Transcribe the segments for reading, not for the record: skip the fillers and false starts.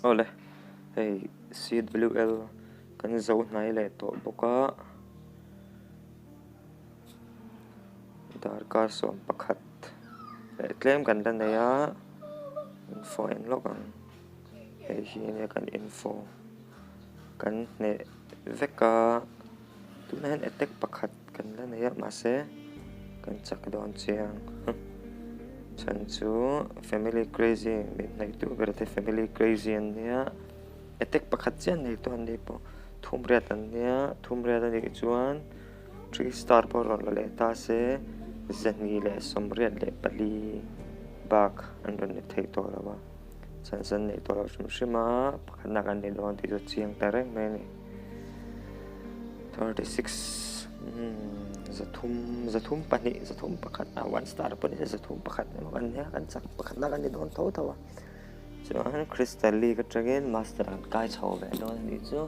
ole hei CWL kan zo nai le to boka dar kar som pakhat claim kan dan ya info en logan hei hi ne kan info kan ne veka tunan attack pakhat kan dan ya mase kan chak don chiang chan chu family crazy midnight tu berate family crazy an nia attack pakhat chian nei to an nei po thumriat an nia thumriat ani chuan 3 star por ron le ta se zani le somriat le pali bak an ron ne thei to rawa chan san nei to shum shima pakhat na kan nei don ti chu chiang tareng me ni 36 zathum pani zathum pakhat a 1 star pani zathum pakhat ma kan ne kan chak pakhat na kan ni don tho thawa chuan crystal li ka tragen master an kai chho ve don ni chu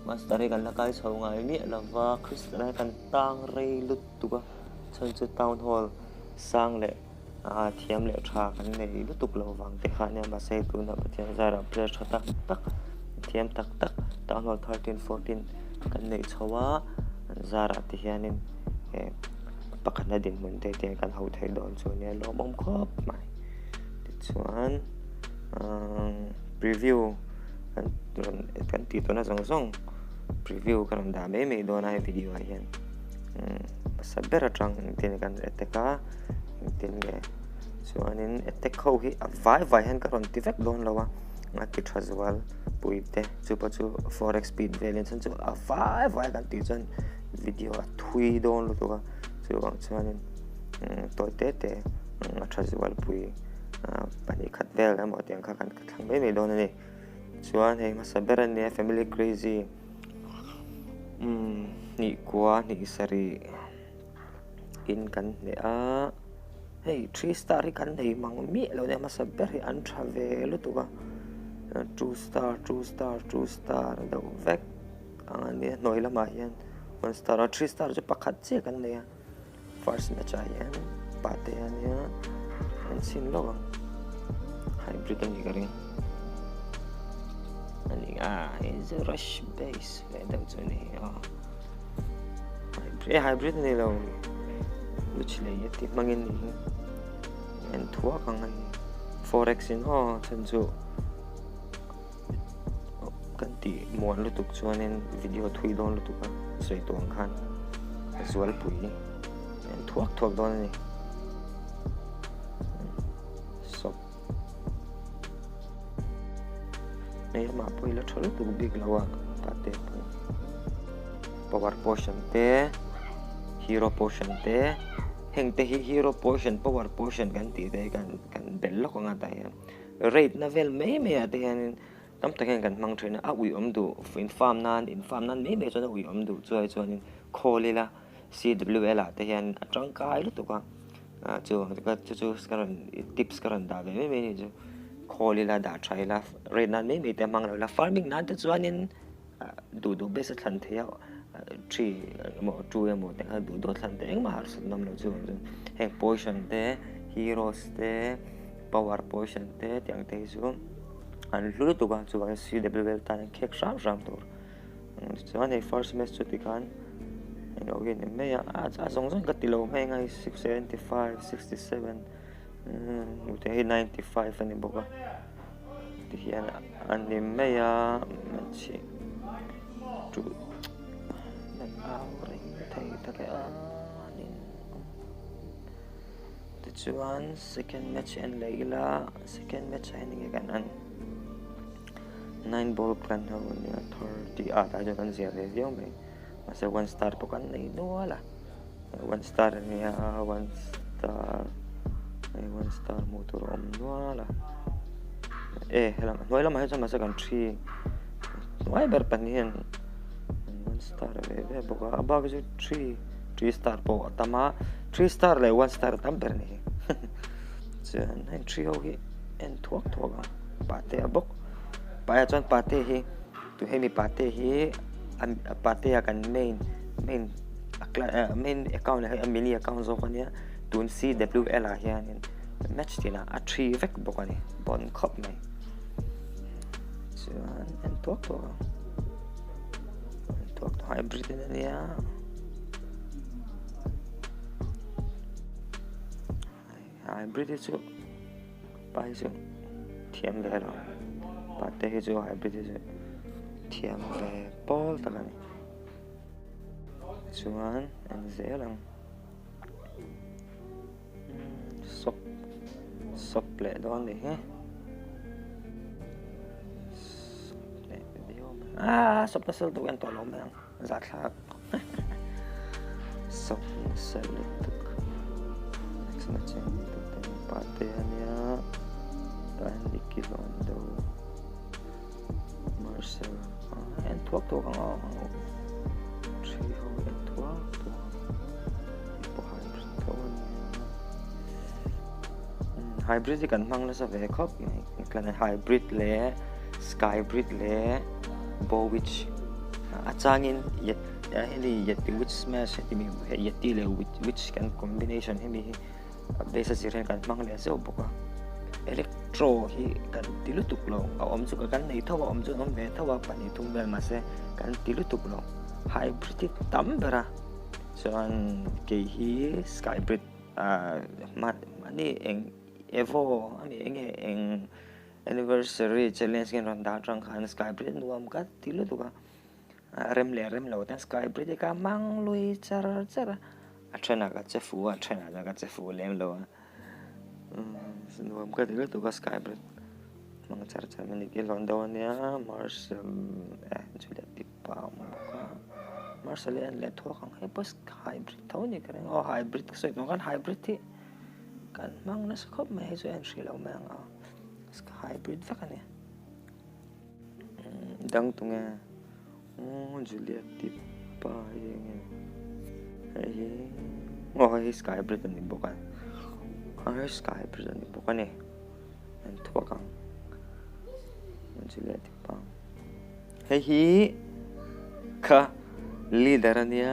master kan la kai chho ngai ni lawa crystal kan tang rei lut tuka chan chu town hall sang le thiam le tha kan nei lutuk lo wang te kha ne ma sei tu na pathian zara pre tha tak thiam tak town hall 13 14 kan nei chawa zara ti hianin pakhat na din mun te kan ho thei don chu ne lo mom khop mai ti chuan preview kan ti to na zong preview kan da me don ai video ai hian sabera tang tin kan eteka tin ge chuanin etek kho hi vai han karon ti vek don lawa ki thazwal puite chu pa chu forex speed variance chu vai kan ti chon video thui don lu to ka chu wang chuanin to te thazwal pui pani khat vel am otiang kha kan thang me don ni chuan hei ma sabera ne family crazy ni kwa ni sari in kan ne a hei 3 star kan nei mang mi lo ne ma saberi an travel to ka 2 star do vek ang ne noi lama hian 1 star 3 star jo pakhat che kan ne first match a hian pate an ya an sin lo hybrid ani kari ani is a rush base le dau chuni hybrid ni lo luchile yeti mangin ni en thua kangan forex in ho chanju kanti mon lutuk chuanin video thui don lutuka soi tong khan zual pui en thuak don ni so nei ma poi la thol tu big lawa pate power portion te hero portion te hengte hi hero portion power portion kan ti te kan bel ko nga ta ya rate na vel me ate han tam ta kan mang thena a ui du in farm nan me chona ui du choi chonin kholila CWL ate han atang kai lu to ka chu karon tips karon da me ni chu kholila da thaila rate nan me te mang la farming nan te chuanin du best than thea 3 mo 2 mo te du do than te ma har sun nam lo chu heng portion te heroes te power portion te tiang te chu an lu to gan chu wa CWL ta kek ram tur chuan ei first match chu ti kan en ogin me ya a song ka ti lo me ngai 675 67 ute 95 ani boka ti hian an me ya match tu chuan second match en leila second match ai ni kan an 9 ball plan ho ni 30 ta jo kan zia le dio me asa 1 star po kan nei no ala 1 star ni 1 star motor om no ala helam noi lama ha masa kan 3 wai ber panian 1 star ve boka above 3 star po tama 3 star le 1 star tamper ni chen en 3 ho hi en thuak pate abok pa chon pate hi tu hemi pate hi pate kan main account ha mini account zo kan ya tun CWL a hian match tina a 3 vek bokani bon khop mai chuan en tuak to hybrid in ania hybrid chu pai chu thiam ve lo pa te hi chu hybrid chu thiam ve pol takani chuan en zelang sop le don ni he sop na sel tu kan to lo mang za thak sop na sel tuk next na chen tu ten pate ania tan dikilon do Marcel en tuak to kang tri ho en tuak to po hybrid kan mang na sa ve khop kan hybrid le skybrid le bowitch achangin yet heli yet which smash hemi yet le which kan combination hemi base siren kan mang le so boka electro hi kan tilutuk lo om chu kan nei thawa om chu nom ve thawa pani thung bel ma se kan tilutuk lo hybrid tam bera chuan ke hi skybrid mani eng evo ami eng anniversary challenge gen ron da tang khan skybrid nuam ka tilutuka rem lo tan skybrid ka mang lui char achana ka chefu achana ka chefu lem lo nuam ka tilutuka skybrid mang char mani ke london ya Marcel julia tipa Marcel en le tho khang he pas hybrid tho ni kare hybrid so kan hybrid thi kan mang na khop mai so en shilo mang hybrid va kan dang tunga julia tipa yenge hey skybrid ni bokan skybrid ni bokan ni en thua kang julia tipa hey ka leader ania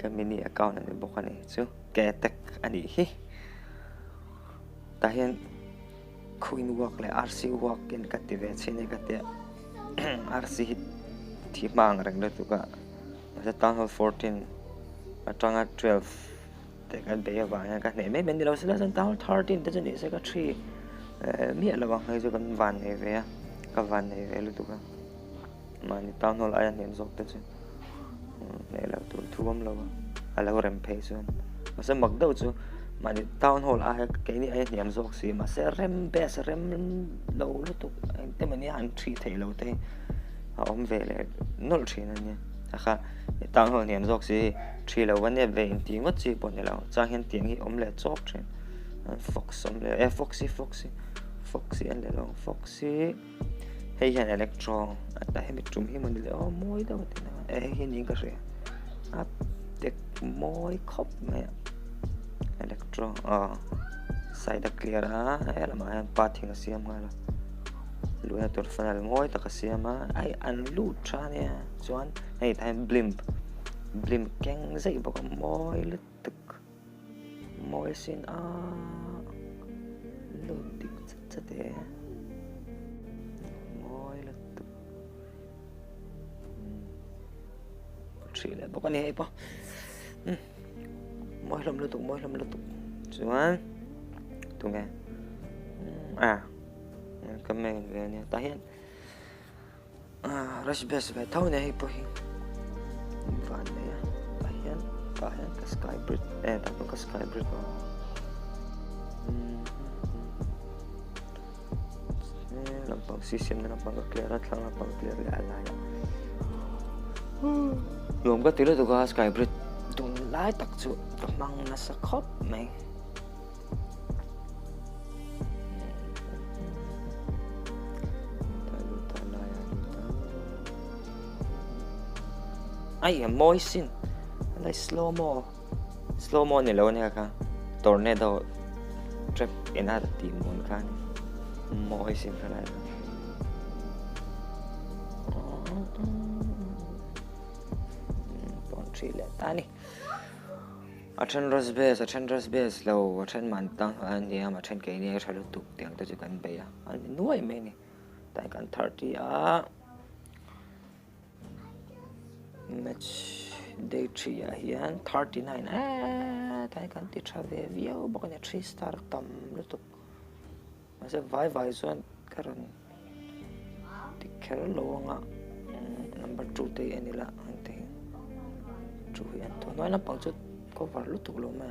kamini account ni bokan ni chu ketek ani hi tahian queen work le rc work in kative chine kate rc thi mang reng le tuka sa town hall 14 atanga 12 te kan be wa ya ka ne me men lo sala san town hall 13 te jani se ka 3 mi ala wa hai jo kan van ne ve ka van ne ve lu tuka mani town hall ayan nen zok te chu ne la tu thuam lo ala rem pe chu masa magdaw chu mani town hall ke ni ai niam zok si ma se rem bes rem lo lu tu te mani an thi thei lo te om ve le nol thina ni akha town hall niam zok si thi lo wan ne ve ti ngot chi pon ne lo cha hen tiang hi om le chok thin fox om le foxy an le lo foxy hei han electro ata he mitrum hi mon le moi da tina he ni ka re ap tek moi khop me electro side clear ela ma pathing siam ngala luya tor fanal moi ta kasiama ai an lu trania chuan hei time blimp keng zai bok moi lutuk moi sin lu dik chate moi lutuk chile bok ani po mỗi lần lutuk chuan tunga comment ve ne tahian rush best ve thau ne hi po hi van ne tahian ka skybrid ta ka skybrid lampang system na lampang clear at lang lampang clear le ala ya yom ka tilo to ka skybrid tung lai tak chu mang na sa khop mai ai moisin lai slow mo ni lo ne ka tornado trap in at ti mon kan moisin ka lai pon chile tani athan rosbes lo athan man tang an dia ma than ke ni thalu tuk tiang ta chu kan be ya an nuai me ni tai kan 30 match day 3 hian 39 tai kan ti thave vio bokanya 3 star tam lutuk mase vai zuan karon ti khel longa number 2 te enila ante chu hian to noi na pang chu cover lutuk lo ma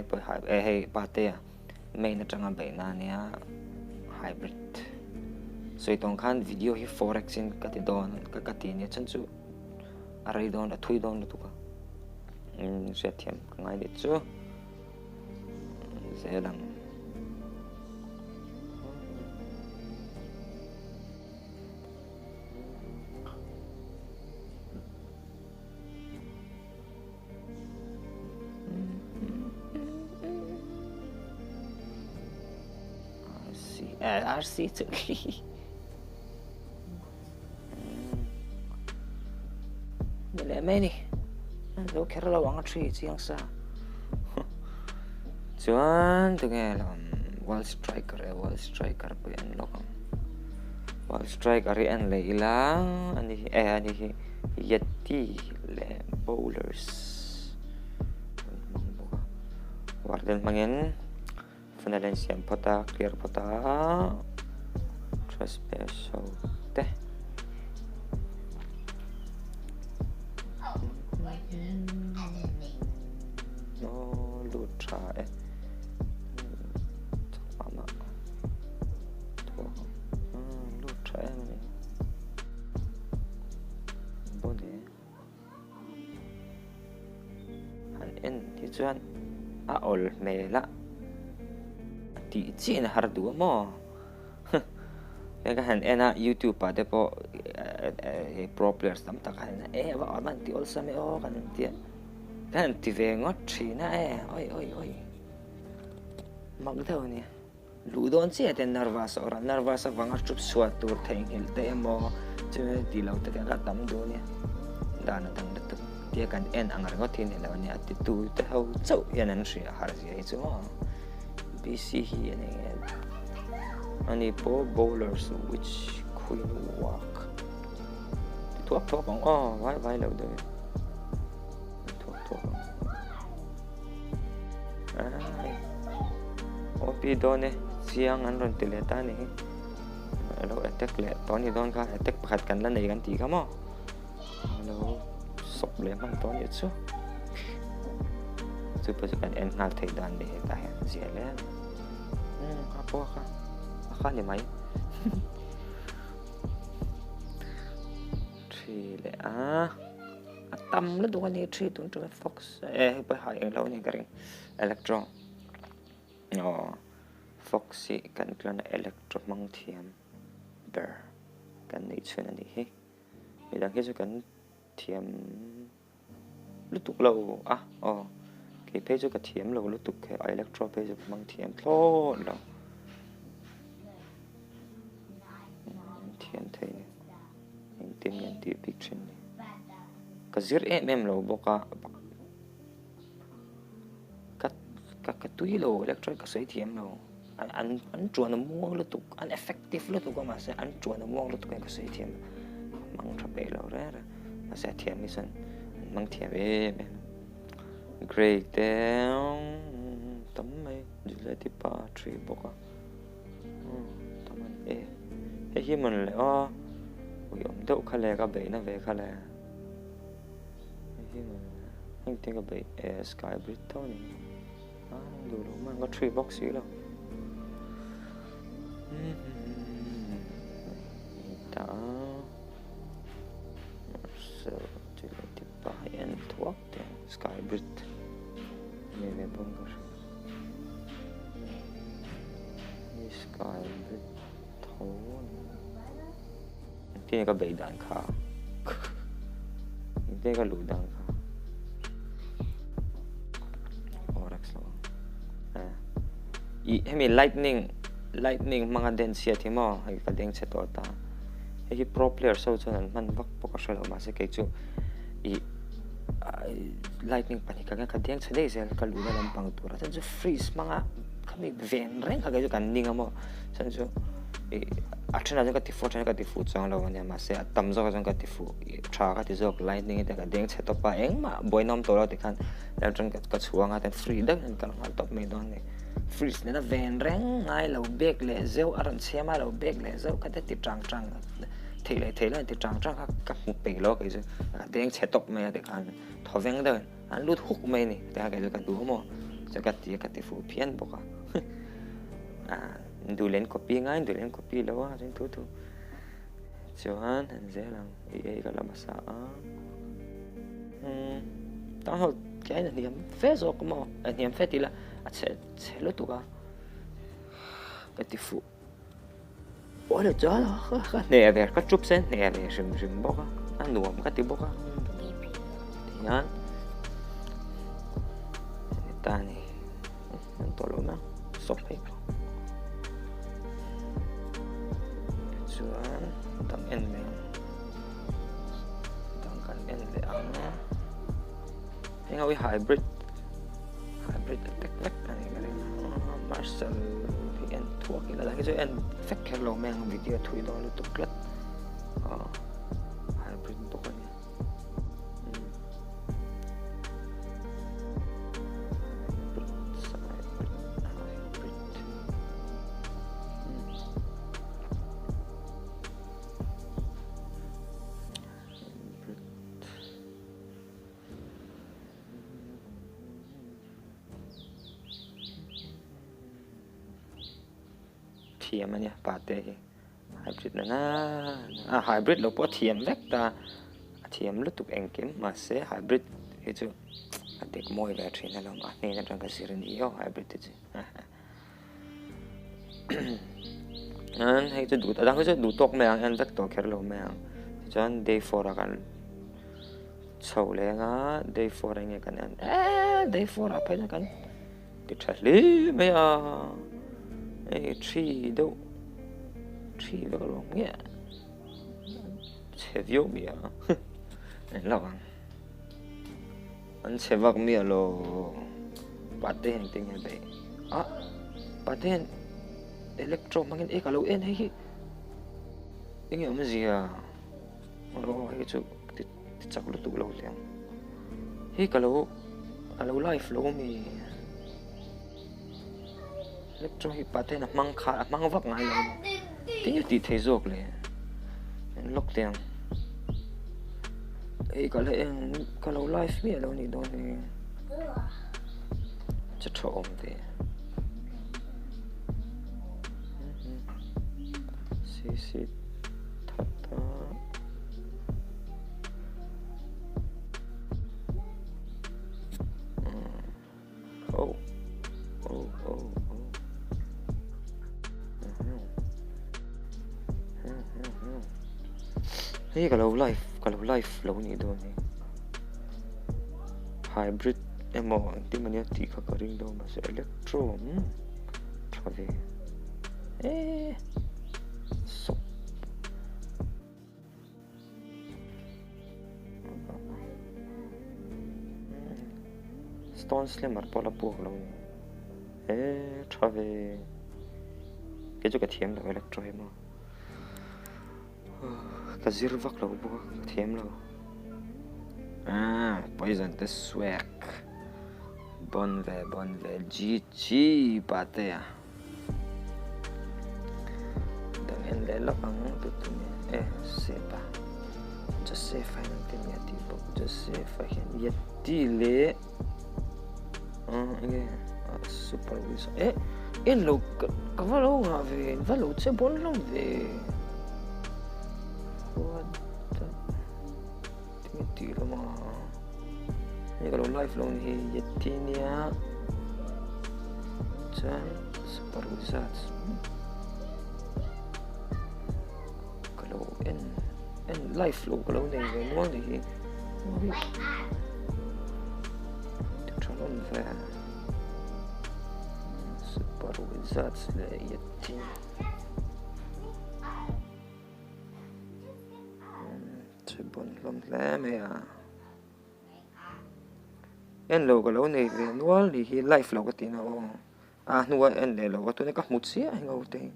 poi hai pate main na changa be na nia hybrid so itong kan video hi forex in katidon kakati ni chanchu arai don athui don tu ka se thiam ngai de chu zelang RC chu le mai ni lo kher lo wang tri chiang sa chuan tu nge lam wall striker pu en lo kam wall striker en le ilang ani hi yeti le bowlers warden mangen fanalen siam pota clear pota trespass so te no lutra mama to lutra ni bone han en ti chuan a ol mela ti chin har du mo cái hành ena YouTube pa de po pro players tam ta kan wa man ti also me o kan ti ve ngot thina oi mag thau ni lu don che te nervous wanga chup suat tur theng hil te mo che ti lo te ka tam do ni dan dang de ti kan en angar ngot hin la ni ati tu te hau chau yan an ri har ji chu mo BC hi ni ani po bowlers which queen walk tuak bang vai lo de tuak opi done siang an ron tele ta ni lo attack le toni don ka attack pakhat kan la nei kan ti ka mo lo sop le mang toni chu pa kan en na thei dan de ta hen sia le apo ka ni mai tri le tam le du kan ni tri tun tu fox pa hai lo ni garing electro foxy kan klana electro mang thiam ber kan nei chuna ni hi midang he chu kan thiam lutuk lo cái page cho cái thiểm lâu lúc tục cái electro page mang thiểm thô lo thiểm thấy những tìm nhận tìm picture này cái zir lâu boka cái túi lâu electro cái sấy thiểm lâu anh chuồn nó mua lúc tục anh effective lúc tục mà sẽ anh chuồn nó mua lúc tục cái sấy thiểm mang thập bể lâu đấy mà sẽ thiểm đi sân mang thiểm em Great down tấm mây lại tiếp ba tri boka tấm anh hi mình lại ui đậu khá lẹ cái bể nó về khá lẹ hi mình anh tin cái bể sky bridge thôi nè đủ luôn mà có tri box gì đâu đã so chỉ lại tiếp ba and thuốc thì sky bridge Neve bunker. Sky bridge thôn. Thế cái bể đàn khá. Thế cái lũ đàn khá. Orex lo. Hemi lightning mga den siya timo hay kadeng sa tota. Hay pro player so chuan man vak pokashalo ma se ke chu lightning panika ka diang sa dei sel kaluna lampang tura san freeze mga kami ven ren kagay kan ninga mo san achana jang ka ti fo chana ka ti fu chang lo ania ma se tam zo jang ka ti fu tha ka ti zok lightning ta ka deng che to pa eng ma boinom to lo ti khan la jang ka chuanga ten free dak an kan ngal top me don ne freeze ne na ven reng ngai lo bek le zeu aran chema lo bek le zeu ka ti chang thele ti chang ka pe lo ka je deng che top me ti khan tho veng da an lut huk me ni ta ka ka du moจะกัดตีกัดตีฟูเพี้ยนบอกดูเล่นคอปี้ง่ายดูเล่นคอปี้แล้วว่าจริงทุกเจ้าอันเห็นเจ้าหลังก็ละมาสาตอนเขาแค่เนี่ยเฟซออกมาเนี่ยเฟซที่ละเชลตัวกัดตีฟูโอ้เดี๋ยวจ้าละเนี่ยเดี๋ยวก็จุบเส้นเนี่ยเดี๋ยวชิมบอกอันหนุ่มกัดตีบอกเนี่ยตานี่มันตัวเรานะสบไปส่วนตั้งเอ็นเลยตั้งกันเอ็นเลยให้เอาไว้ไฮบริดเล็กๆอะไรกันเลยมาร์เซลที่เอ็นทั่วกินแล้วก็จะเอ็นเฟกแค่เราแม่งวิดีโอถุยดอนลุตุกลัดไฮบริดตัวนี้เทียมอันเนี้ยปาเต้ไฮบริดนะไฮบริดเราพอเทียมเล็กตาเทียมลุตุกเองเกมมาเซ่ไฮบริดเฮ้ยจูเด็กมวยแบบนี้นะเราเนี่ยนั่นจังก็สิรินอีไฮบริดจีอันให้จูดูแต่ดังก็จะดูตกแมงอันเล็กตัวแค่เราแมงจน day 4กันโชว์เลยนะday 4อะไรเงี้ยกันอันday 4อะไรนะกันติดเฉลี่ยไม่3đâu 3 vào lòng nghe chế viêu bia lâu anh chế vạc mía lo bắt tên tiếng như vậy bắt tên electro mang cái kalau en hay ini apa sih ya oh itu cak lu tu lâu liền hey kalau live lo mi electro hi pate na mang vak ngai lo tin ti thei jok le lok tiang ei kalau live mi lo ni don ni cha tho om te si thata oh hey kalau live lo ni do ni hybrid emo ti mania ti ka ring do ma se electro thave so stone slimmer pola pu lo thave cái chỗ cái thiếm là electro mà cái zir vak lo bu thiếm lo poison the swag bon ve GG pate ya dengan lelok ang tutu ni sepa Josefa nanti ni tipo Josefa yang yetile ini super wizard lo cavalo ave valo c'è buon non ve ti lo ma ini kalau live lo ni yetinia c'è super wizard kalau en live lo kalau ni no ni terlalu ve super wizards le yetin bon lom leme ya en lo ko lo nei ve nual li hi life lo ka ti na nuwa en le lo ka tu ne ka mut sia ngau te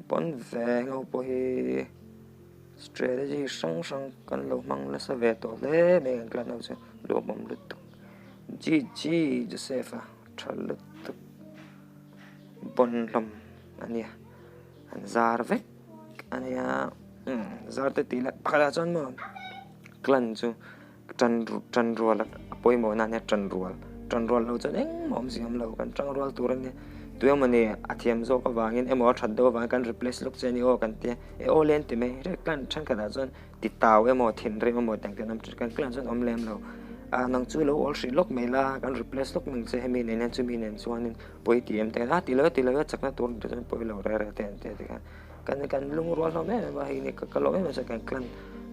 bon ve ngau po hi strategy sang kan lo mang la sa ve to le me kan klan no se lo mom lut GG Josepha thal lut bon lam ania an zar vek ania zar te tila pakala chon mo klan chu tran rual apoi mo na ne tran rual lo chon eng mom siam lo kan tran rual turan ne tuya mane athiam zo ka wangin emo thad do wang kan replace lok cheni o kan te e o len te me re kan than ka da chon ti taw emo thin re emo tang te nam kan klan chon om lem lo nang chu lo all shri lok me la kan replace lok ming che hemi ne chu mi nen chuanin poi ti em te la ti lo chakna tur de poi lo re te kan lung rual lo me ba hi ne ka lo me se kan klan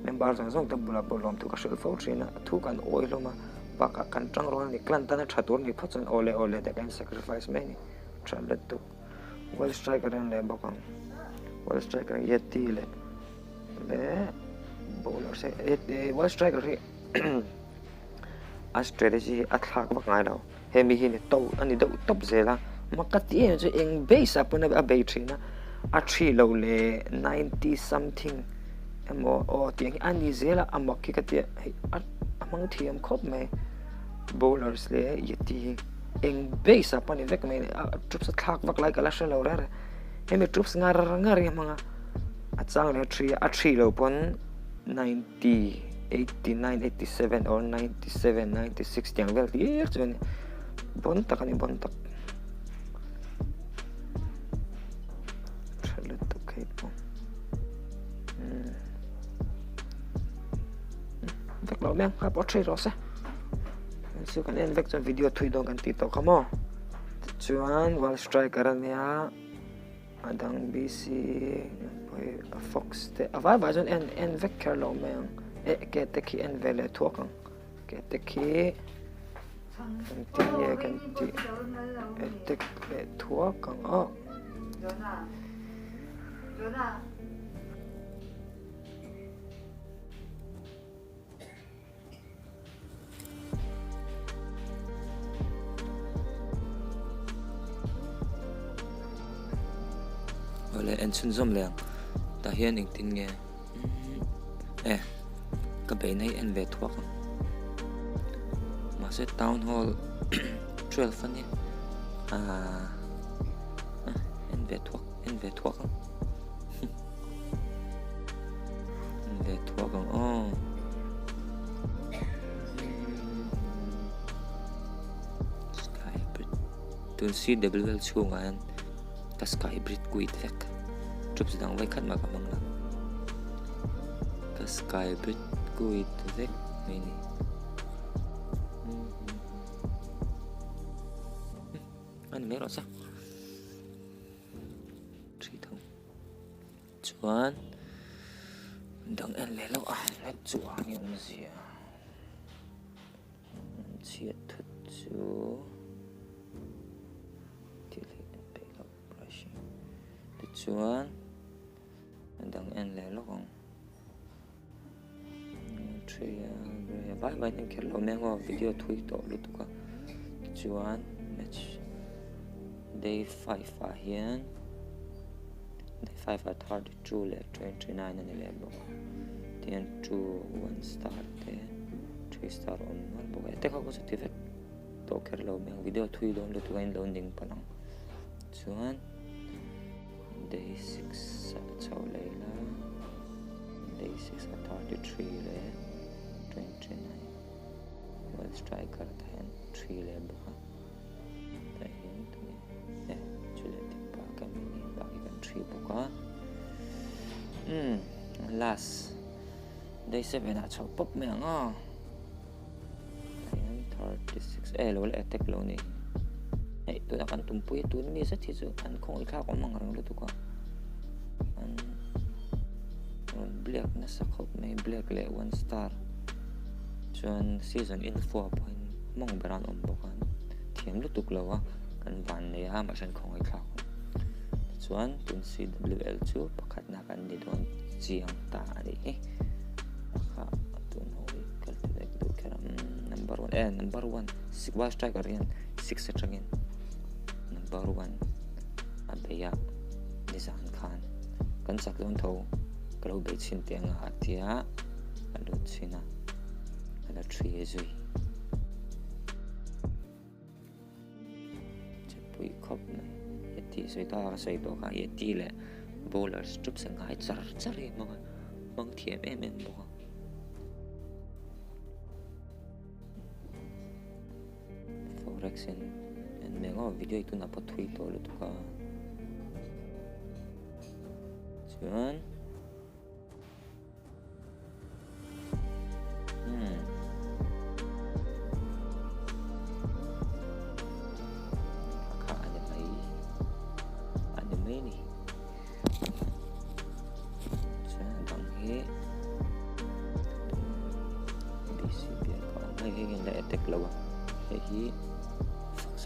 member sang song tam bula bolom tu ka shel fo trina thu kan oi lo ma ba ka kan tang ro ni klan ta na thatur ni phachon ole de kan sacrifice me ni chalet tu wall striker le bakang wall striker yeti le bowler se wall striker ri a strategy athak bak ngai lo hemi hi ni to ani do top zela makati e je eng base apuna a battery na a 3 lo le 90 something emo o tiang ani zela amakki ka ti amang thiam khop me bowlers le yeti eng base apani vek me troops thak vak lai kala shalo ra hemi troops ngar mga achang le 3 lo pon 90 89 87 or 97 96 tiang vel ti chen bon tak chale to kai po vek lo meng ka po 3 ro se so kan en vek video thui dong kan ti to kamo chuan wall striker ania adang BC poi a fox te avai vajon en vek ker lo meng ke te ki en vele thuakang ke te ki kan ti te thuakang ole en chun zom leng ta hian ing tin nge ka be nei en ve thuak ma se town hall 12 ani en ve thuak en ve thuak sky brit tun si double chungan ka sky brit kuit vek trup sidang vai khat ma ka mangla ka sky brit kuit vek meni an me ro sa tri thong chuan dang en le lo le chuang yom zia chia thut chu chuan dang en le lo kong tria vai ning khel lo mengo video thui to lu tu ka chuan match day 5 a hian day 5 a 32 le 29 ani le bo tian 2 1 star te 3 star on mar bo te ka ko sa tivek to khel lo meng video thui lo lu tu ka in lo ning panang chuan day 6 sa chau leila day 6 at 33 le 29 wall striker then 3 le buka tahin tu chule tipa kami ni bagi kan 3 buka last day 7 at chau pop me nga tahin 36 lo le attack lo ni tu akan tumpui tu ni sa thi chu an khong ikha ko mang rang lu tu ka an black na sa khop mai black le 1 star chuan season in 4 point mong baran om bokan thiam lu tuk lawa kan van ne ha ma san khong ikha ko chuan tun CWL2 pakhat na kan ni don chiang ta ani kha tun hoi kal te du karam number 1 sikwa striker yan 6 atangin number 1 abeya zan khan kan sak don tho kalo be chin te nga atia alu china ala thri zui chepui khop na eti soi ta soi to ka eti le bowler strip sangai char chari mang thiam em bo forex en mega video itu na pathui to lu to ka chuan ka ani mai ni chuan dang he bcb ka mai he la attack lawa he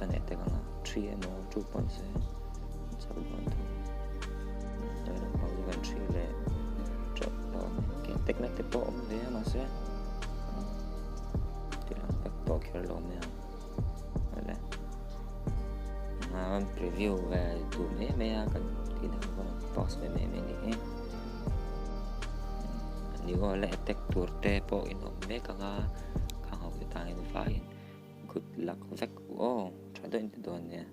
function attack nga 3mo 2.0 sabon to dalam pausan 3 le drop down ke teknik te po de ma se tilang tak to kher lo me ala na preview ve tu me kan tidak post me ni ni go le attack tur te po inom me ka nga ka ho ta in fine good luck vek oh try to into don ya